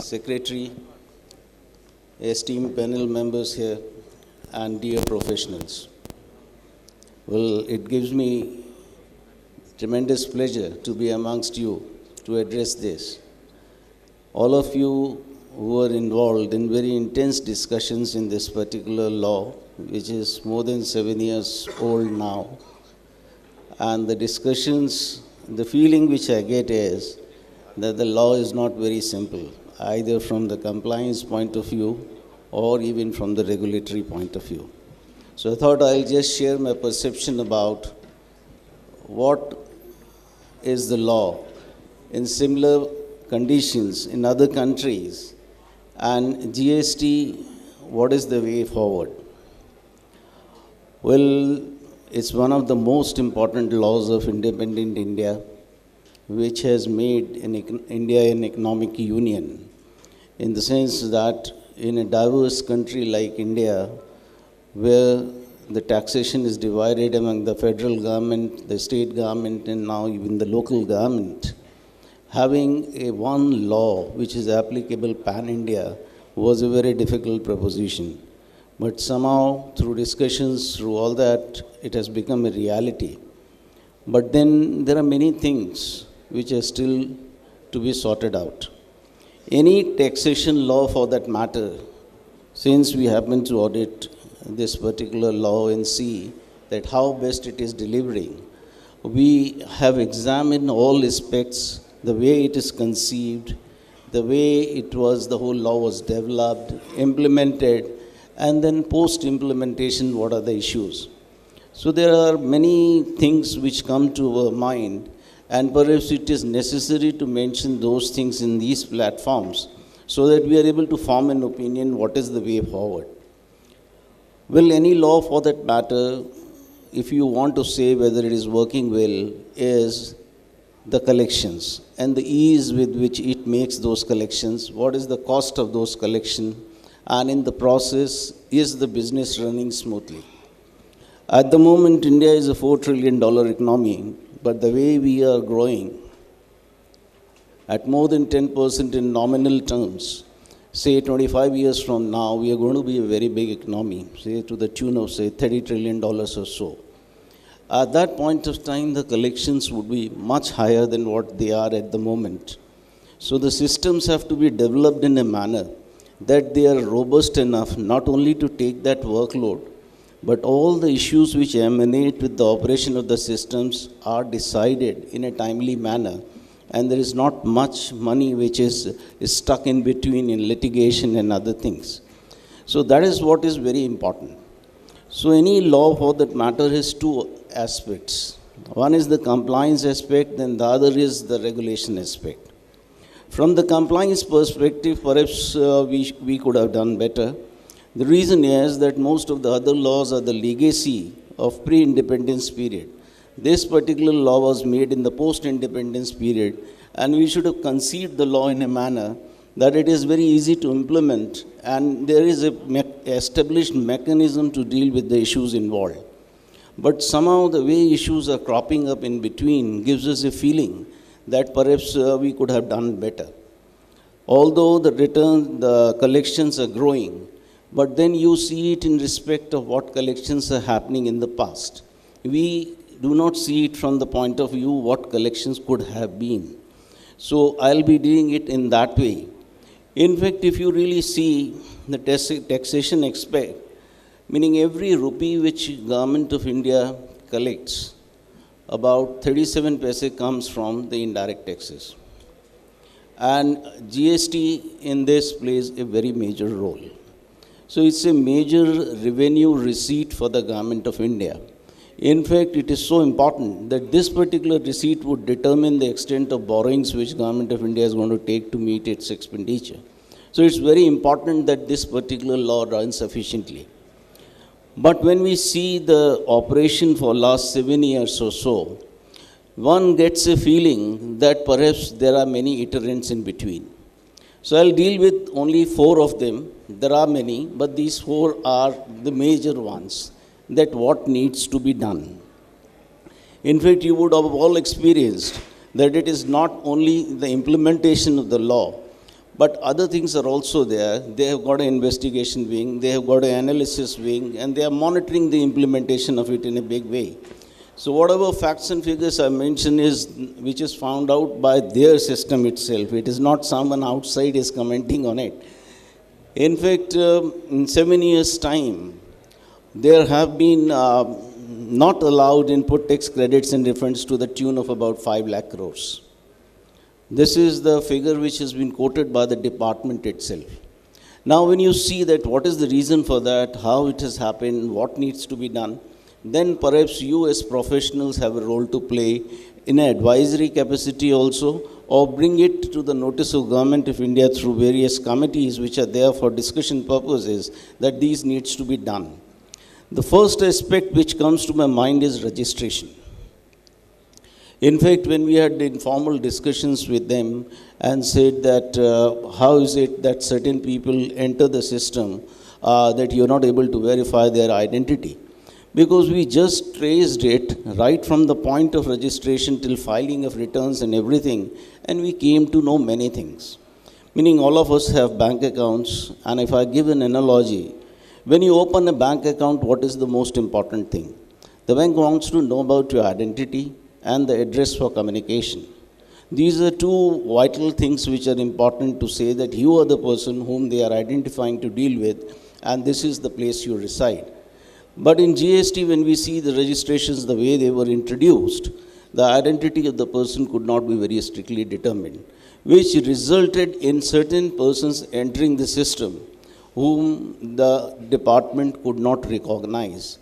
Secretary, esteemed panel members here, and dear professionals. Well, it gives me tremendous pleasure to be amongst you to address this. All of you who are involved in very intense discussions in this particular law, which is more than 7 years old now, and the discussions, the feeling which I get is that the law is not very simple, either from the compliance point of view or even from the regulatory point of view. So I thought I'll just share my perception about what is the law in similar conditions in other countries, and GST, what is the way forward? Well, it's one of the most important laws of independent India, which has made India an economic union, in the sense that in a diverse country like India, where the taxation is divided among the federal government, the state government, and now even the local government, having a one law which is applicable pan-India was a very difficult proposition. But somehow, through discussions, through all that, it has become a reality. But then there are many things which are still to be sorted out. Any taxation law for that matter, since we happen to audit this particular law and see that how best it is delivering, we have examined all aspects, the way it is conceived, the way it was, the whole law was developed, implemented, and then post-implementation, what are the issues. So there are many things which come to our mind, and perhaps it is necessary to mention those things in these platforms so that we are able to form an opinion what is the way forward. Well, any law for that matter, if you want to say whether it is working well, is the collections and the ease with which it makes those collections, what is the cost of those collections, and in the process, is the business running smoothly. At the moment, India is a $4 trillion economy, but the way we are growing at more than 10% in nominal terms, say 25 years from now, we are going to be a very big economy, say to the tune of, say, $30 trillion or so. At that point of time, the collections would be much higher than what they are at the moment. So the systems have to be developed in a manner that they are robust enough not only to take that workload, but all the issues which emanate with the operation of the systems are decided in a timely manner, and there is not much money which is stuck in between in litigation and other things. So that is what is very important. So any law for that matter has two aspects. One is the compliance aspect, and the other is the regulation aspect. From the compliance perspective, perhaps we could have done better. The reason is that most of the other laws are the legacy of pre-independence period. This particular law was made in the post-independence period, and we should have conceived the law in a manner that it is very easy to implement, and there is an established mechanism to deal with the issues involved. But somehow the way issues are cropping up in between gives us a feeling that perhaps we could have done better. Although the collections are growing, but then you see it in respect of what collections are happening in the past. We do not see it from the point of view what collections could have been. So I'll be doing it in that way. In fact, if you really see the taxation aspect, meaning every rupee which Government of India collects, about 37 paise comes from the indirect taxes. And GST in this plays a very major role. So it's a major revenue receipt for the Government of India. In fact, it is so important that this particular receipt would determine the extent of borrowings which Government of India is going to take to meet its expenditure. So it's very important that this particular law runs efficiently. But when we see the operation for last 7 years or so, one gets a feeling that perhaps there are many iterants in between. So I'll deal with only 4 of them. There are many, but these 4 are the major ones, that what needs to be done. In fact, you would have all experienced that it is not only the implementation of the law, But other things are also there. They have got an investigation wing, they have got an analysis wing, and they are monitoring the implementation of it in a big way. So whatever facts and figures I mention is which is found out by their system itself. It is not someone outside is commenting on it. In fact, in 7 years' time, there have been not allowed input tax credits and refunds to the tune of about 5 lakh crores. This is the figure which has been quoted by the department itself. Now, when you see that what is the reason for that, how it has happened, what needs to be done, then perhaps you as professionals have a role to play in an advisory capacity also, or bring it to the notice of Government of India through various committees which are there for discussion purposes, that these needs to be done. The first aspect which comes to my mind is registration. In fact, when we had informal discussions with them and said that how is it that certain people enter the system that you're not able to verify their identity? Because we just traced it right from the point of registration till filing of returns and everything, and we came to know many things. Meaning all of us have bank accounts, and if I give an analogy, when you open a bank account, what is the most important thing? The bank wants to know about your identity and the address for communication. These are two vital things which are important to say that you are the person whom they are identifying to deal with, and this is the place you reside. But in GST, when we see the registrations the way they were introduced, the identity of the person could not be very strictly determined, which resulted in certain persons entering the system whom the department could not recognize.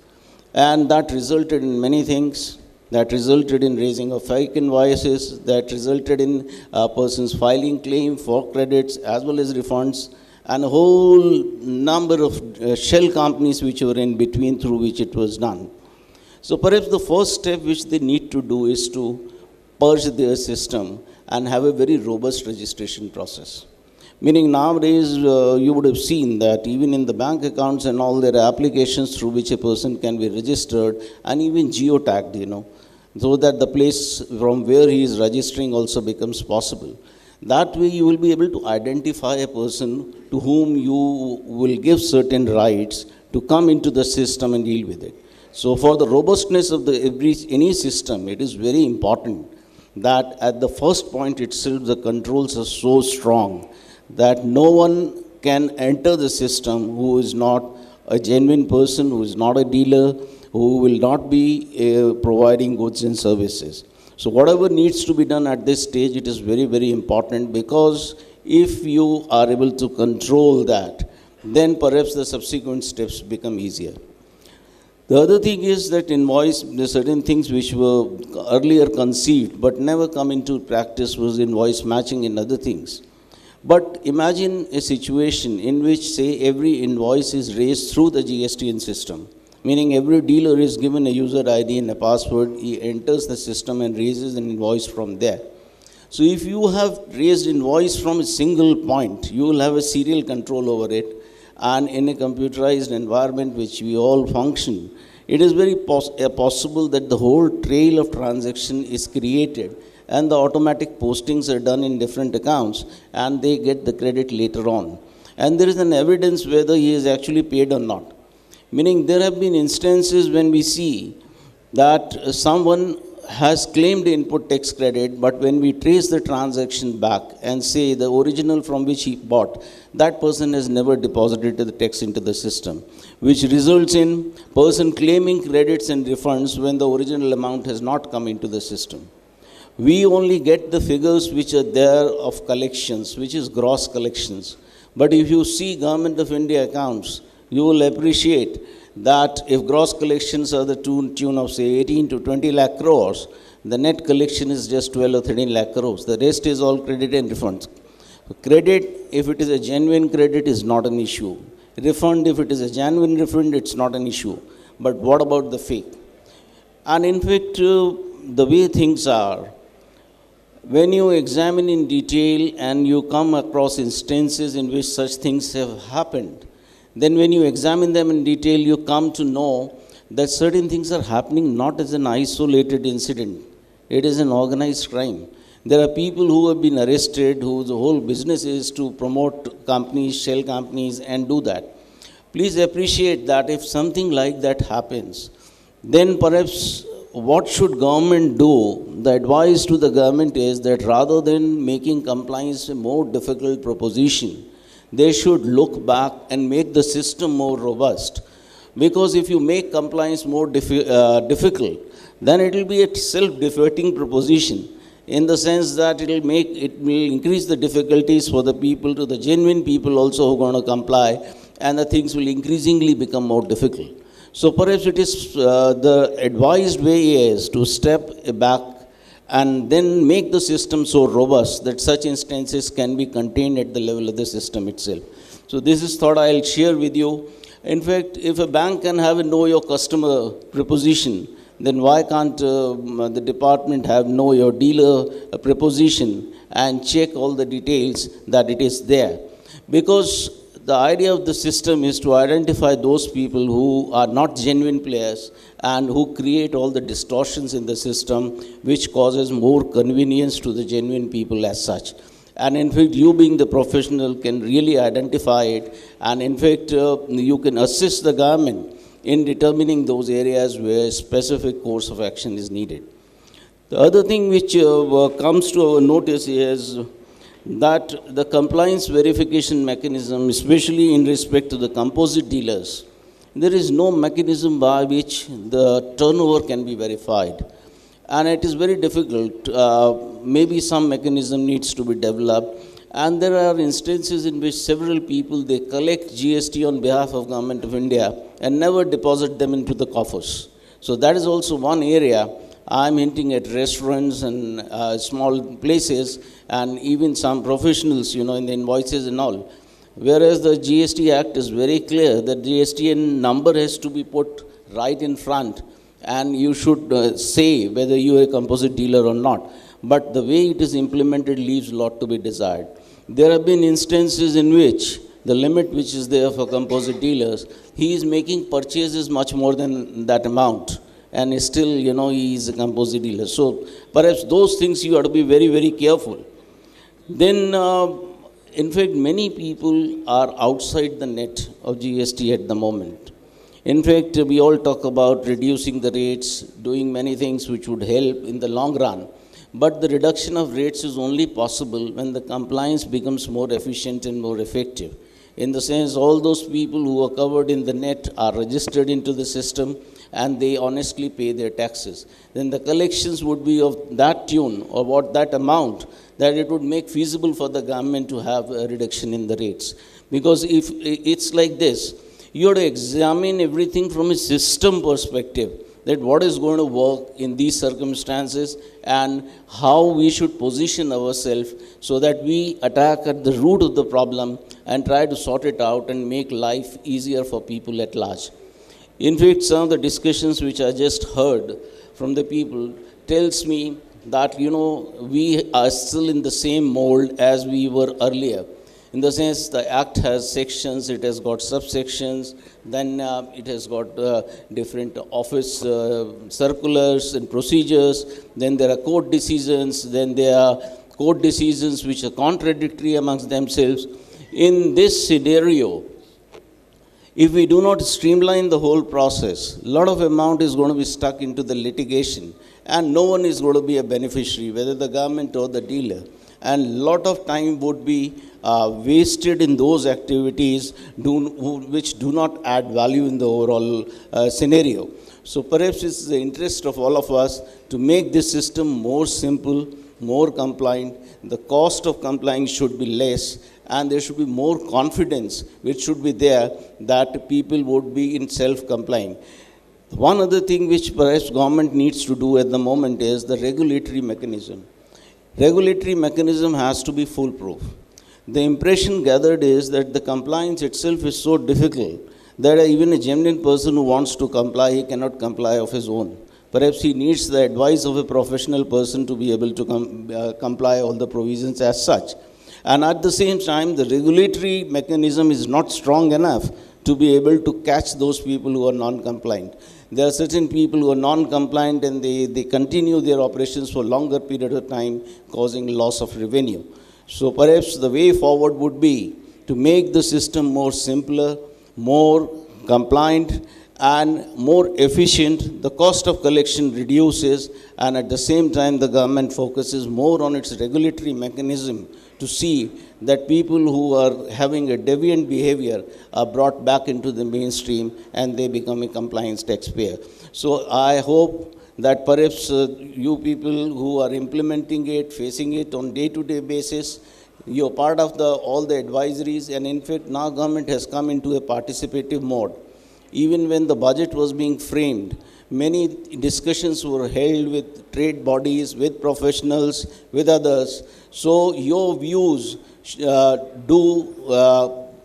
And that resulted in many things. That resulted in raising of fake invoices, that resulted in persons filing claim for credits as well as refunds, and a whole number of shell companies which were in between through which it was done. So perhaps the first step which they need to do is to purge their system and have a very robust registration process. Meaning nowadays you would have seen that even in the bank accounts and all, there are applications through which a person can be registered and even geotagged, so that the place from where he is registering also becomes possible. That way you will be able to identify a person to whom you will give certain rights to come into the system and deal with it. So for the robustness of any system, it is very important that at the first point itself the controls are so strong that no one can enter the system who is not a genuine person, who is not a dealer, who will not be providing goods and services. So whatever needs to be done at this stage, it is very, very important, because if you are able to control that, then perhaps the subsequent steps become easier. The other thing is that invoice, there are certain things which were earlier conceived but never come into practice, was invoice matching and other things. But imagine a situation in which, say, every invoice is raised through the GSTN system, meaning every dealer is given a user ID and a password, he enters the system and raises an invoice from there. So if you have raised invoice from a single point, you will have a serial control over it, and in a computerized environment which we all function, it is very possible that the whole trail of transaction is created and the automatic postings are done in different accounts and they get the credit later on. And there is an evidence whether he is actually paid or not. Meaning there have been instances when we see that someone has claimed input tax credit, but when we trace the transaction back and say the original from which he bought, that person has never deposited the tax into the system, which results in person claiming credits and refunds when the original amount has not come into the system. We only get the figures which are there of collections, which is gross collections. But if you see Government of India accounts, you will appreciate that if gross collections are the tune of say 18 to 20 lakh crores, the net collection is just 12 or 13 lakh crores. The rest is all credit and refunds. Credit, if it is a genuine credit, is not an issue. Refund, if it is a genuine refund, it's not an issue. But what about the fake? And in fact, the way things are, when you examine in detail and you come across instances in which such things have happened, then when you examine them in detail, you come to know that certain things are happening not as an isolated incident. It is an organized crime. There are people who have been arrested, whose whole business is to promote companies, shell companies, and do that. Please appreciate that if something like that happens, then perhaps what should government do? The advice to the government is that rather than making compliance a more difficult proposition, they should look back and make the system more robust. Because if you make compliance more difficult, then it will be a self-defeating proposition, in the sense that it will increase the difficulties for the people, to the genuine people also who are going to comply, and the things will increasingly become more difficult. So perhaps it is the advised way is to step back and then make the system so robust that such instances can be contained at the level of the system itself. So this is thought I'll share with you. In fact, if a bank can have a know your customer preposition, then why can't the department have know your dealer preposition and check all the details that it is there? Because the idea of the system is to identify those people who are not genuine players and who create all the distortions in the system, which causes more convenience to the genuine people as such. And in fact, you being the professional can really identify it, and in fact, you can assist the government in determining those areas where specific course of action is needed. The other thing which comes to our notice is that the compliance verification mechanism, especially in respect to the composite dealers, there is no mechanism by which the turnover can be verified. And it is very difficult. Maybe some mechanism needs to be developed. And there are instances in which several people, they collect GST on behalf of Government of India and never deposit them into the coffers. So that is also one area. I'm hinting at restaurants and small places, and even some professionals, in the invoices and all. Whereas the GST Act is very clear that GSTN number has to be put right in front, and you should say whether you are a composite dealer or not. But the way it is implemented leaves a lot to be desired. There have been instances in which the limit which is there for composite dealers, he is making purchases much more than that amount. And still, he is a composite dealer. So perhaps those things you have to be very, very careful. Then, in fact, many people are outside the net of GST at the moment. In fact, we all talk about reducing the rates, doing many things which would help in the long run. But the reduction of rates is only possible when the compliance becomes more efficient and more effective. In the sense, all those people who are covered in the net are registered into the system and they honestly pay their taxes. Then the collections would be of that tune or what that amount that it would make feasible for the government to have a reduction in the rates. Because if it's like this, you have to examine everything from a system perspective, that what is going to work in these circumstances and how we should position ourselves so that we attack at the root of the problem and try to sort it out and make life easier for people at large. In fact, some of the discussions which I just heard from the people tells me that, we are still in the same mold as we were earlier. In the sense, the Act has sections, it has got subsections, then it has got different office circulars and procedures, then there are court decisions, then there are court decisions which are contradictory amongst themselves. In this scenario, if we do not streamline the whole process, a lot of amount is going to be stuck into the litigation and no one is going to be a beneficiary, whether the government or the dealer. And a lot of time would be wasted in those activities which do not add value in the overall scenario. So perhaps it's the interest of all of us to make this system more simple, more compliant. The cost of complying should be less, and there should be more confidence which should be there that people would be in self-complying. One other thing which perhaps government needs to do at the moment is the regulatory mechanism. Regulatory mechanism has to be foolproof. The impression gathered is that the compliance itself is so difficult that even a genuine person who wants to comply, he cannot comply of his own. Perhaps he needs the advice of a professional person to be able to comply all the provisions as such. And at the same time, the regulatory mechanism is not strong enough to be able to catch those people who are non-compliant. There are certain people who are non-compliant and they continue their operations for longer period of time, causing loss of revenue. So perhaps the way forward would be to make the system more simpler, more compliant, and more efficient. The cost of collection reduces, and at the same time the government focuses more on its regulatory mechanism to see that people who are having a deviant behavior are brought back into the mainstream and they become a compliance taxpayer. So I hope that perhaps you people who are implementing it, facing it on day-to-day basis, you're part of all the advisories, and in fact now government has come into a participative mode. Even when the budget was being framed, many discussions were held with trade bodies, with professionals, with others. So your views do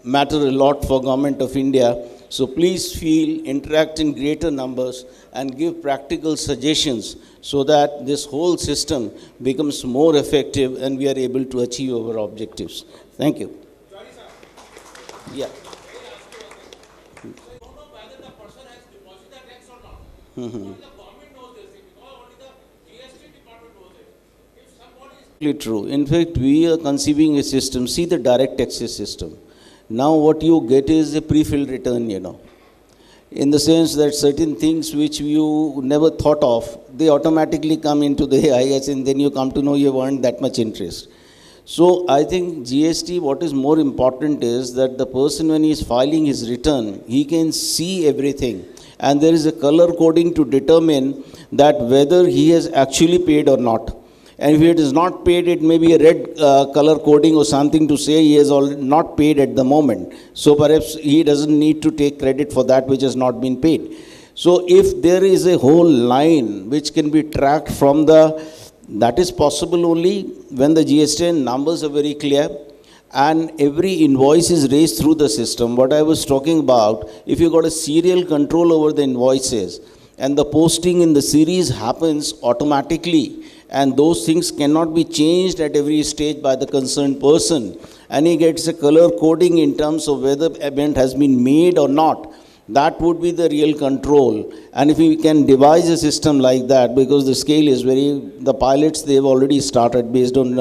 matter a lot for Government of India. So please interact in greater numbers and give practical suggestions so that this whole system becomes more effective and we are able to achieve our objectives. Thank you. Yeah. True. In fact, we are conceiving a system. See the direct taxes system. Now what you get is a pre-filled return, in the sense that certain things which you never thought of, they automatically come into the AIS, and then you come to know you've earned that much interest. So I think GST, what is more important is that the person, when he is filing his return, he can see everything. And there is a color coding to determine that whether he has actually paid or not. And if it is not paid, it may be a red color coding or something to say he has not paid at the moment. So perhaps he doesn't need to take credit for that which has not been paid. So if there is a whole line which can be tracked from that is possible only when the GST numbers are very clear and every invoice is raised through the system. What I was talking about, if you got a serial control over the invoices and the posting in the series happens automatically, and those things cannot be changed at every stage by the concerned person, and he gets a color coding in terms of whether payment has been made or not, that would be the real control. And if we can devise a system like that, because the scale is the pilots, they've already started based on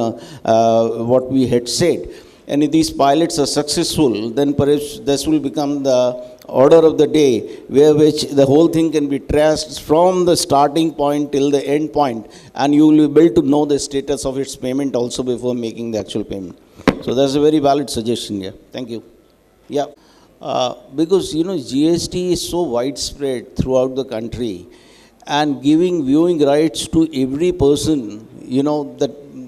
what we had said. And if these pilots are successful, then perhaps this will become the order of the day, which the whole thing can be traced from the starting point till the end point, and you will be able to know the status of its payment also before making the actual payment. So that's a very valid suggestion here. Thank you. Yeah. Because GST is so widespread throughout the country, and giving viewing rights to every person,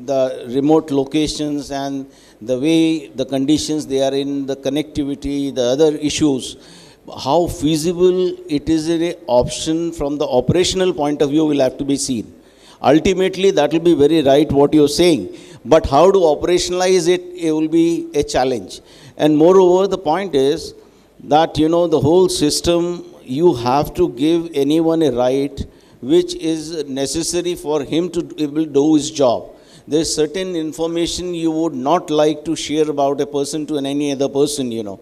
the remote locations and the way the conditions they are in, the connectivity, the other issues, how feasible it is an option from the operational point of view will have to be seen. Ultimately, that will be very right what you're saying, but how to operationalize it, it will be a challenge. And moreover, the point is that, the whole system, you have to give anyone a right which is necessary for him to be able to do his job. There's certain information you would not like to share about a person to any other person,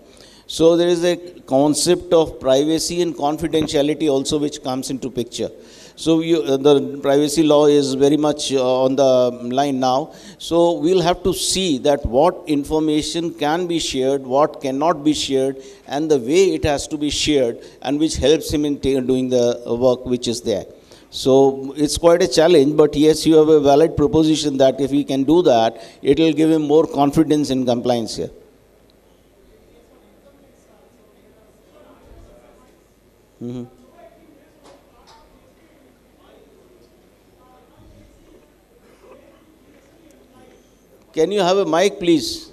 So there is a concept of privacy and confidentiality also which comes into picture. So the privacy law is very much on the line now. So we'll have to see that what information can be shared, what cannot be shared, and the way it has to be shared, and which helps him in doing the work which is there. So it's quite a challenge, but yes, you have a valid proposition that if he can do that, it will give him more confidence in compliance here. Mm-hmm. Can you have a mic, please?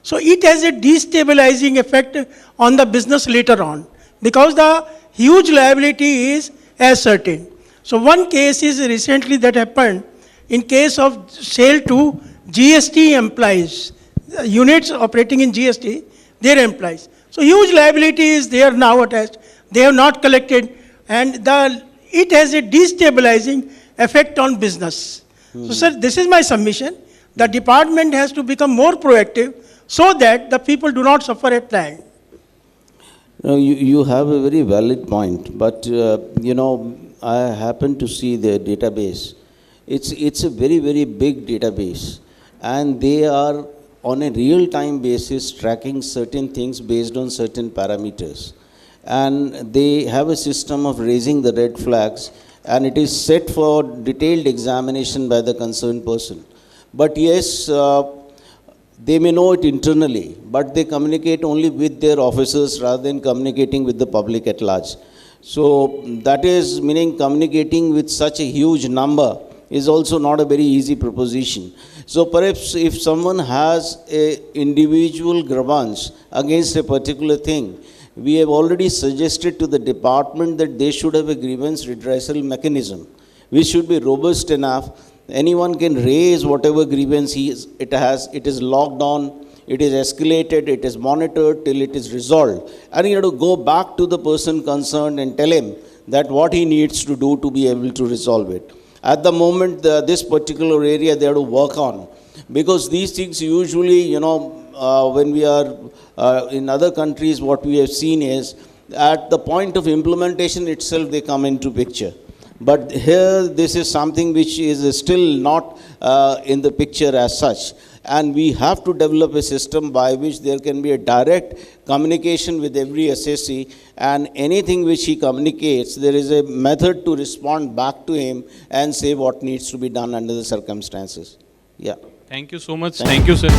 So it has a destabilizing effect on the business later on, because the huge liability is as certain. So one case is recently that happened in case of sale to GST employees, units operating in GST, their employees. So huge liability is there now attached. They have not collected, and it has a destabilizing effect on business. So sir, this is my submission. The department has to become more proactive so that the people do not suffer at the end. No, you have a very valid point, but I happen to see the database. It's a very, very big database, and they are on a real-time basis tracking certain things based on certain parameters. And they have a system of raising the red flags, and it is set for detailed examination by the concerned person. But yes, they may know it internally, but they communicate only with their officers rather than communicating with the public at large. So that is meaning communicating with such a huge number is also not a very easy proposition. So perhaps if someone has a individual grievance against a particular thing, we have already suggested to the department that they should have a grievance redressal mechanism, which should be robust enough. Anyone can raise whatever grievance it has, it is logged on, it is escalated, it is monitored till it is resolved. And you have to go back to the person concerned and tell him that what he needs to do to be able to resolve it. At the moment, this particular area they have to work on. Because these things usually, when we are in other countries, what we have seen is at the point of implementation itself, they come into picture. But here, this is something which is still not in the picture as such. And we have to develop a system by which there can be a direct communication with every SSC, and anything which he communicates, there is a method to respond back to him and say what needs to be done under the circumstances. Yeah. Thank you so much. Thank you, sir.